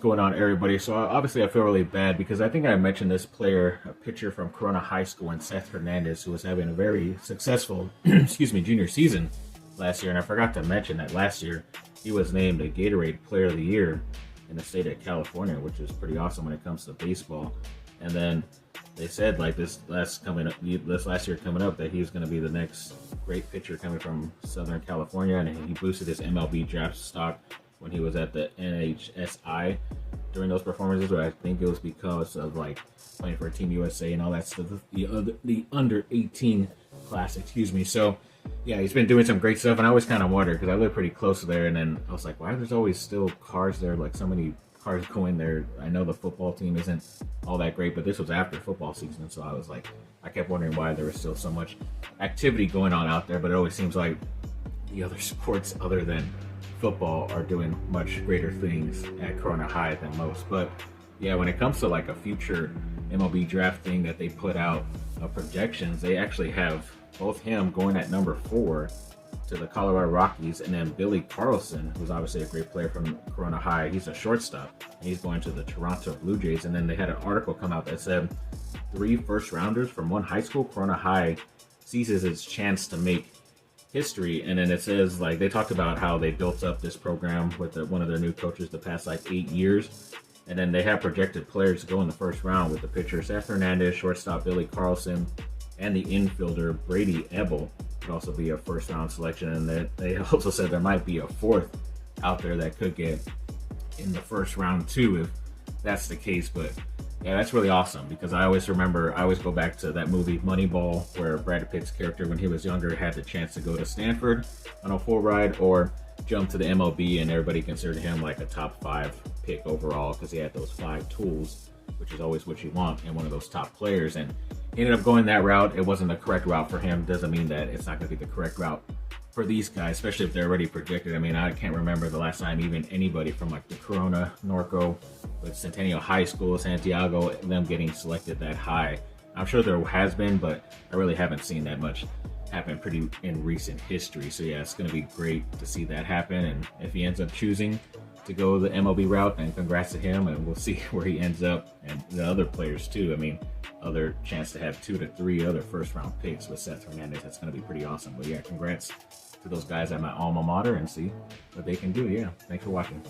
going on, everybody? So obviously I feel really bad because I think I mentioned this player, a pitcher from Corona High School, and Seth Hernandez, who was having a very successful, excuse me, junior season last year. And I forgot to mention that last year he was named a Gatorade Player of the Year in the state of California, which is pretty awesome when it comes to baseball. And then they said like this last year coming up that he was going to be the next great pitcher coming from Southern California, and he boosted his MLB draft stock when he was at the NHSI during those performances, but I think it was because of like playing for Team USA and all that stuff, the under 18 class, excuse me. So yeah, he's been doing some great stuff, and I always kind of wondered because I live pretty close to there, and then I was like, why there's always still cars there, like so many cars going there. I know the football team isn't all that great, but this was after football season, so I was like, I kept wondering why there was still so much activity going on out there, but it always seems like the other sports other than football are doing much greater things at Corona High than most. But yeah, when it comes to like a future MLB draft thing that they put out projections, they actually have both him going at number 4 to the Colorado Rockies, and then Billy Carlson, who's obviously a great player from Corona High. He's a shortstop, and he's going to the Toronto Blue Jays. And then they had an article come out that said 3 first-rounders from one high school, Corona High, seizes its chance to make history. And then it says, like, they talked about how they built up this program with one of their new coaches the past like 8 years, and then they have projected players to go in the first round with the pitcher Seth Hernandez, shortstop Billy Carlson, and the infielder Brady Ebel could also be a first round selection. And they also said there might be a 4th out there that could get in the first round too, if that's the case. But yeah, that's really awesome because I always go back to that movie Moneyball, where Brad Pitt's character when he was younger had the chance to go to Stanford on a full ride or jump to the MLB, and everybody considered him like a top 5 pick overall because he had those 5 tools, which is always what you want in one of those top players. And he ended up going that route. It wasn't the correct route for him. Doesn't mean that it's not going to be the correct route for these guys, especially if they're already projected. I mean, I can't remember the last time even anybody from like the Corona, Norco, with Centennial High School, Santiago, them getting selected that high. I'm sure there has been, but I really haven't seen that much happen pretty in recent history. So yeah, it's going to be great to see that happen. And if he ends up choosing to go the MLB route, then congrats to him, and we'll see where he ends up, and the other players too. I mean, other chance to have 2 to 3 other first round picks with Seth Hernandez. That's going to be pretty awesome. But yeah, congrats to those guys at my alma mater, and see what they can do. Yeah, thanks for watching.